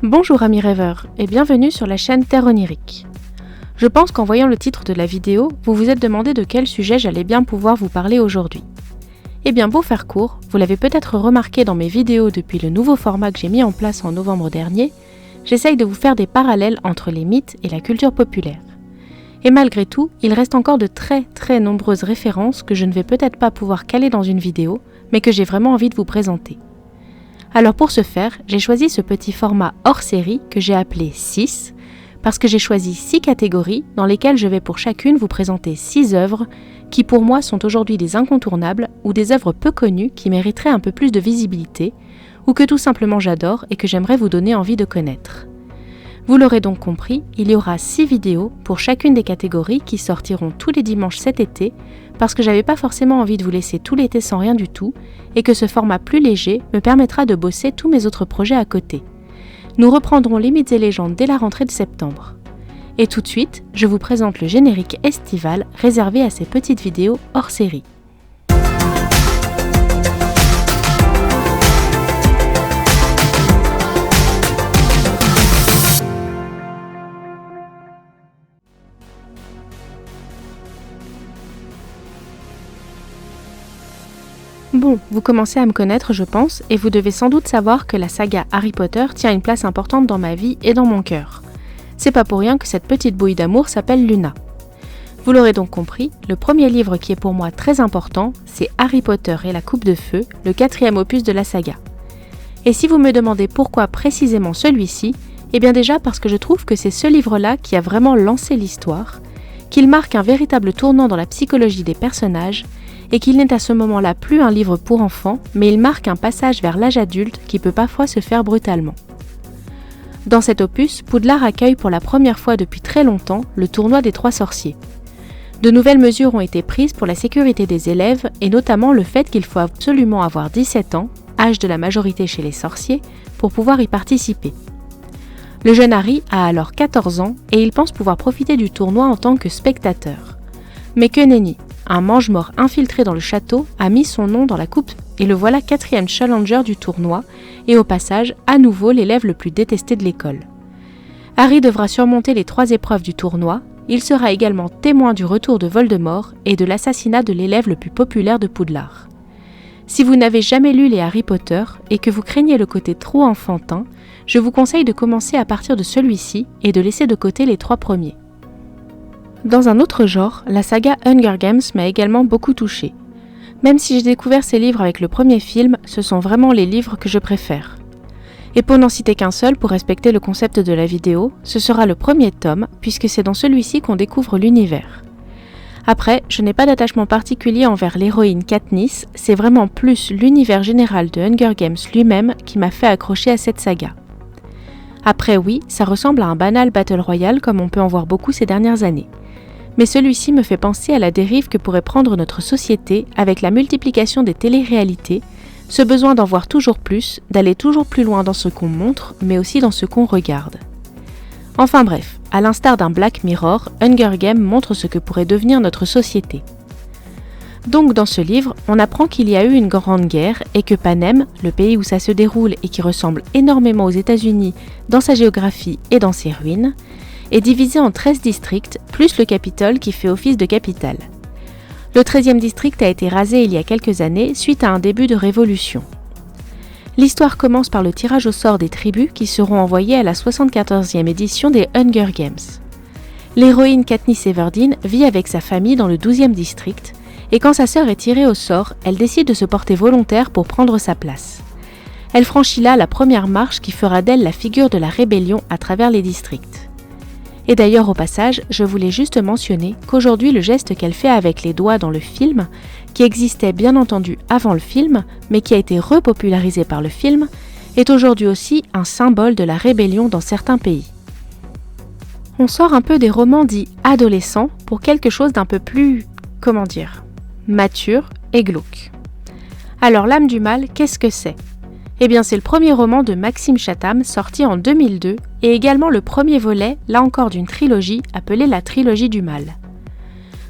Bonjour amis rêveurs et bienvenue sur la chaîne Terre Onirique. Je pense qu'en voyant le titre de la vidéo, vous vous êtes demandé de quel sujet j'allais bien pouvoir vous parler aujourd'hui. Eh bien pour faire court, vous l'avez peut-être remarqué dans mes vidéos depuis le nouveau format que j'ai mis en place en novembre dernier, j'essaye de vous faire des parallèles entre les mythes et la culture populaire. Et malgré tout, il reste encore de très nombreuses références que je ne vais peut-être pas pouvoir caler dans une vidéo, mais que j'ai vraiment envie de vous présenter. Alors pour ce faire, j'ai choisi ce petit format hors série que j'ai appelé 6, parce que j'ai choisi 6 catégories dans lesquelles je vais pour chacune vous présenter 6 œuvres qui pour moi sont aujourd'hui des incontournables ou des œuvres peu connues qui mériteraient un peu plus de visibilité ou que tout simplement j'adore et que j'aimerais vous donner envie de connaître. Vous l'aurez donc compris, il y aura 6 vidéos pour chacune des catégories qui sortiront tous les dimanches cet été parce que j'avais pas forcément envie de vous laisser tout l'été sans rien du tout et que ce format plus léger me permettra de bosser tous mes autres projets à côté. Nous reprendrons les mythes et légendes dès la rentrée de septembre. Et tout de suite, je vous présente le générique estival réservé à ces petites vidéos hors série. Bon, vous commencez à me connaître je pense, et vous devez sans doute savoir que la saga Harry Potter tient une place importante dans ma vie et dans mon cœur. C'est pas pour rien que cette petite bouille d'amour s'appelle Luna. Vous l'aurez donc compris, le premier livre qui est pour moi très important, c'est Harry Potter et la Coupe de Feu, le 4e opus de la saga. Et si vous me demandez pourquoi précisément celui-ci, eh bien déjà parce que je trouve que c'est ce livre-là qui a vraiment lancé l'histoire, qu'il marque un véritable tournant dans la psychologie des personnages, et qu'il n'est à ce moment-là plus un livre pour enfants, mais il marque un passage vers l'âge adulte qui peut parfois se faire brutalement. Dans cet opus, Poudlard accueille pour la première fois depuis très longtemps le tournoi des 3 sorciers. De nouvelles mesures ont été prises pour la sécurité des élèves et notamment le fait qu'il faut absolument avoir 17 ans, âge de la majorité chez les sorciers, pour pouvoir y participer. Le jeune Harry a alors 14 ans et il pense pouvoir profiter du tournoi en tant que spectateur. Mais que nenni! Un mange-mort infiltré dans le château a mis son nom dans la coupe et le voilà 4e challenger du tournoi et au passage, à nouveau l'élève le plus détesté de l'école. Harry devra surmonter les 3 épreuves du tournoi, il sera également témoin du retour de Voldemort et de l'assassinat de l'élève le plus populaire de Poudlard. Si vous n'avez jamais lu les Harry Potter et que vous craignez le côté trop enfantin, je vous conseille de commencer à partir de celui-ci et de laisser de côté les 3 premiers. Dans un autre genre, la saga Hunger Games m'a également beaucoup touchée. Même si j'ai découvert ces livres avec le premier film, ce sont vraiment les livres que je préfère. Et pour n'en citer qu'un seul pour respecter le concept de la vidéo, ce sera le premier tome, puisque c'est dans celui-ci qu'on découvre l'univers. Après, je n'ai pas d'attachement particulier envers l'héroïne Katniss, c'est vraiment plus l'univers général de Hunger Games lui-même qui m'a fait accrocher à cette saga. Après oui, ça ressemble à un banal Battle Royale comme on peut en voir beaucoup ces dernières années. Mais celui-ci me fait penser à la dérive que pourrait prendre notre société avec la multiplication des télé-réalités, ce besoin d'en voir toujours plus, d'aller toujours plus loin dans ce qu'on montre, mais aussi dans ce qu'on regarde. Enfin bref, à l'instar d'un Black Mirror, Hunger Games montre ce que pourrait devenir notre société. Donc dans ce livre, on apprend qu'il y a eu une grande guerre et que Panem, le pays où ça se déroule et qui ressemble énormément aux États-Unis dans sa géographie et dans ses ruines, est divisé en 13 districts, plus le Capitole qui fait office de capitale. Le 13e district a été rasé il y a quelques années suite à un début de révolution. L'histoire commence par le tirage au sort des tribus qui seront envoyées à la 74e édition des Hunger Games. L'héroïne Katniss Everdeen vit avec sa famille dans le 12e district, et quand sa sœur est tirée au sort, elle décide de se porter volontaire pour prendre sa place. Elle franchit là la première marche qui fera d'elle la figure de la rébellion à travers les districts. Et d'ailleurs au passage, je voulais juste mentionner qu'aujourd'hui le geste qu'elle fait avec les doigts dans le film, qui existait bien entendu avant le film, mais qui a été repopularisé par le film, est aujourd'hui aussi un symbole de la rébellion dans certains pays. On sort un peu des romans dits adolescents pour quelque chose d'un peu plus, mature et glauque. Alors l'âme du mal, qu'est-ce que c'est ? Eh bien c'est le premier roman de Maxime Chatham sorti en 2002 et également le premier volet, là encore d'une trilogie appelée la trilogie du mal.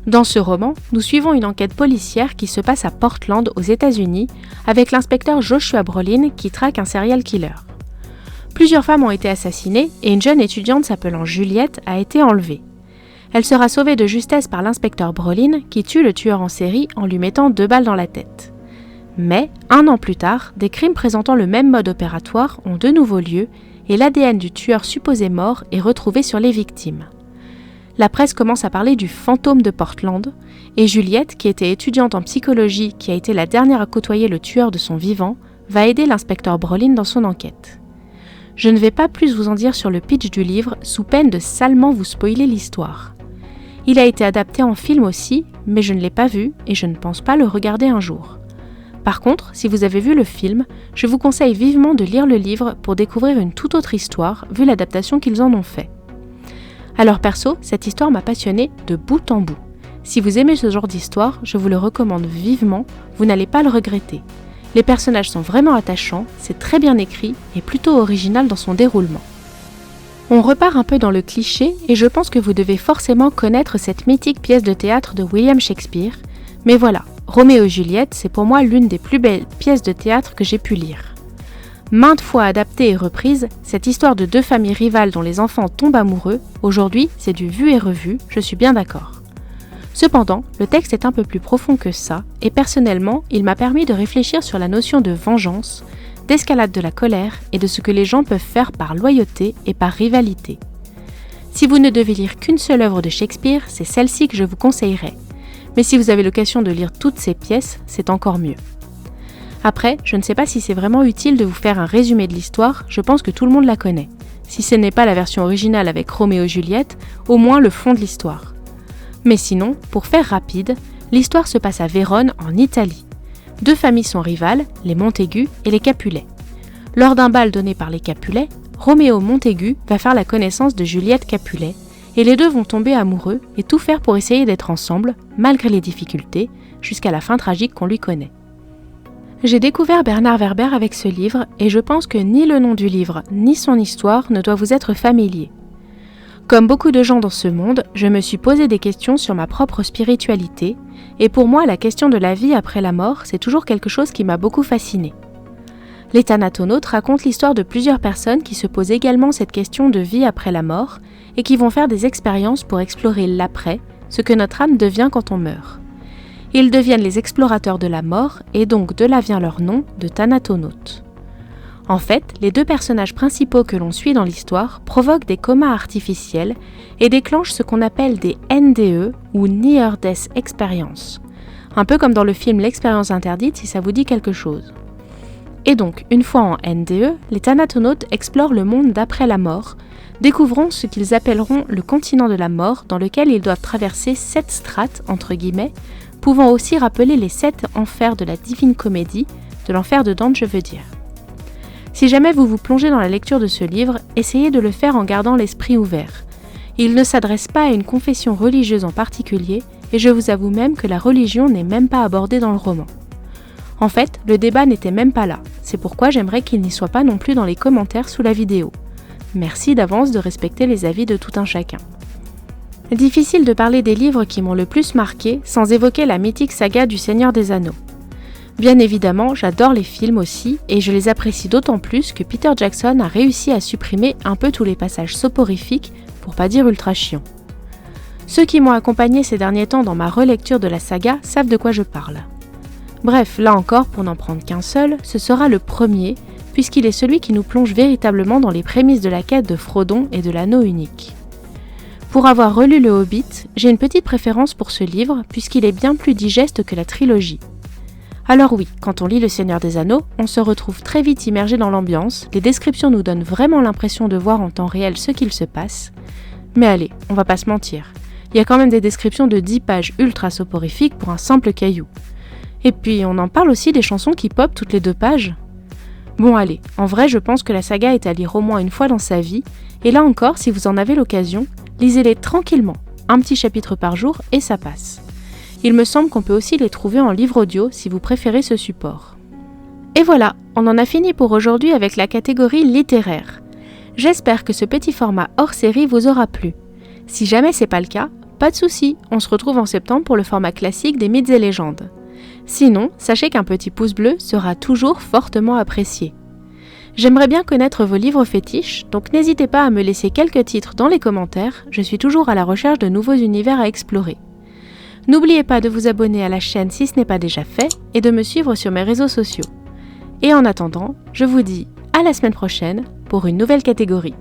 Dans ce roman, nous suivons une enquête policière qui se passe à Portland aux États-Unis avec l'inspecteur Joshua Brolin qui traque un serial killer. Plusieurs femmes ont été assassinées et une jeune étudiante s'appelant Juliette a été enlevée. Elle sera sauvée de justesse par l'inspecteur Brolin qui tue le tueur en série en lui mettant 2 balles dans la tête. Mais, 1 an plus tard, des crimes présentant le même mode opératoire ont de nouveau lieu et l'ADN du tueur supposé mort est retrouvé sur les victimes. La presse commence à parler du fantôme de Portland et Juliette, qui était étudiante en psychologie qui a été la dernière à côtoyer le tueur de son vivant, va aider l'inspecteur Brolin dans son enquête. Je ne vais pas plus vous en dire sur le pitch du livre sous peine de salement vous spoiler l'histoire. Il a été adapté en film aussi, mais je ne l'ai pas vu et je ne pense pas le regarder un jour. Par contre, si vous avez vu le film, je vous conseille vivement de lire le livre pour découvrir une toute autre histoire vu l'adaptation qu'ils en ont fait. Alors perso, cette histoire m'a passionné de bout en bout. Si vous aimez ce genre d'histoire, je vous le recommande vivement, vous n'allez pas le regretter. Les personnages sont vraiment attachants, c'est très bien écrit et plutôt original dans son déroulement. On repart un peu dans le cliché et je pense que vous devez forcément connaître cette mythique pièce de théâtre de William Shakespeare, mais voilà, Roméo et Juliette, c'est pour moi l'une des plus belles pièces de théâtre que j'ai pu lire. Maintes fois adaptée et reprise, cette histoire de 2 familles rivales dont les enfants tombent amoureux, aujourd'hui c'est du vu et revu, je suis bien d'accord. Cependant, le texte est un peu plus profond que ça, et personnellement, il m'a permis de réfléchir sur la notion de vengeance, d'escalade de la colère et de ce que les gens peuvent faire par loyauté et par rivalité. Si vous ne devez lire qu'une seule œuvre de Shakespeare, c'est celle-ci que je vous conseillerais. Mais si vous avez l'occasion de lire toutes ces pièces, c'est encore mieux. Après, je ne sais pas si c'est vraiment utile de vous faire un résumé de l'histoire, je pense que tout le monde la connaît. Si ce n'est pas la version originale avec Roméo et Juliette, au moins le fond de l'histoire. Mais sinon, pour faire rapide, l'histoire se passe à Vérone, en Italie. 2 familles sont rivales, les Montaigu et les Capulet. Lors d'un bal donné par les Capulet, Roméo Montaigu va faire la connaissance de Juliette Capulet, et les deux vont tomber amoureux et tout faire pour essayer d'être ensemble, malgré les difficultés, jusqu'à la fin tragique qu'on lui connaît. J'ai découvert Bernard Werber avec ce livre, et je pense que ni le nom du livre, ni son histoire ne doit vous être familier. Comme beaucoup de gens dans ce monde, je me suis posé des questions sur ma propre spiritualité, et pour moi, la question de la vie après la mort, c'est toujours quelque chose qui m'a beaucoup fascinée. Les Thanatonautes racontent l'histoire de plusieurs personnes qui se posent également cette question de vie après la mort, et qui vont faire des expériences pour explorer l'après, ce que notre âme devient quand on meurt. Ils deviennent les explorateurs de la mort, et donc de là vient leur nom de Thanatonautes. En fait, les 2 personnages principaux que l'on suit dans l'histoire provoquent des comas artificiels et déclenchent ce qu'on appelle des NDE ou Near Death Experience. Un peu comme dans le film L'expérience interdite si ça vous dit quelque chose. Et donc, une fois en NDE, les Thanatonautes explorent le monde d'après la mort, découvrant ce qu'ils appelleront le continent de la mort dans lequel ils doivent traverser 7 strates, entre guillemets, pouvant aussi rappeler les 7 enfers de la Divine Comédie, de l'enfer de Dante je veux dire. Si jamais vous vous plongez dans la lecture de ce livre, essayez de le faire en gardant l'esprit ouvert. Il ne s'adresse pas à une confession religieuse en particulier, et je vous avoue même que la religion n'est même pas abordée dans le roman. En fait, le débat n'était même pas là, c'est pourquoi j'aimerais qu'il n'y soit pas non plus dans les commentaires sous la vidéo. Merci d'avance de respecter les avis de tout un chacun. Difficile de parler des livres qui m'ont le plus marqué sans évoquer la mythique saga du Seigneur des Anneaux. Bien évidemment, j'adore les films aussi, et je les apprécie d'autant plus que Peter Jackson a réussi à supprimer un peu tous les passages soporifiques, pour pas dire ultra chiants. Ceux qui m'ont accompagné ces derniers temps dans ma relecture de la saga savent de quoi je parle. Bref, là encore, pour n'en prendre qu'un seul, ce sera le premier, puisqu'il est celui qui nous plonge véritablement dans les prémices de la quête de Frodon et de l'anneau unique. Pour avoir relu le Hobbit, j'ai une petite préférence pour ce livre, puisqu'il est bien plus digeste que la trilogie. Alors oui, quand on lit Le Seigneur des Anneaux, on se retrouve très vite immergé dans l'ambiance, les descriptions nous donnent vraiment l'impression de voir en temps réel ce qu'il se passe. Mais allez, on va pas se mentir, il y a quand même des descriptions de 10 pages ultra soporifiques pour un simple caillou. Et puis on en parle aussi des chansons qui popent toutes les 2 pages. Bon allez, en vrai je pense que la saga est à lire au moins une fois dans sa vie, et là encore, si vous en avez l'occasion, lisez-les tranquillement, un petit chapitre par jour et ça passe. Il me semble qu'on peut aussi les trouver en livre audio si vous préférez ce support. Et voilà, on en a fini pour aujourd'hui avec la catégorie littéraire. J'espère que ce petit format hors série vous aura plu. Si jamais c'est pas le cas, pas de souci, on se retrouve en septembre pour le format classique des mythes et légendes. Sinon, sachez qu'un petit pouce bleu sera toujours fortement apprécié. J'aimerais bien connaître vos livres fétiches, donc n'hésitez pas à me laisser quelques titres dans les commentaires, je suis toujours à la recherche de nouveaux univers à explorer. N'oubliez pas de vous abonner à la chaîne si ce n'est pas déjà fait, et de me suivre sur mes réseaux sociaux. Et en attendant, je vous dis à la semaine prochaine pour une nouvelle catégorie.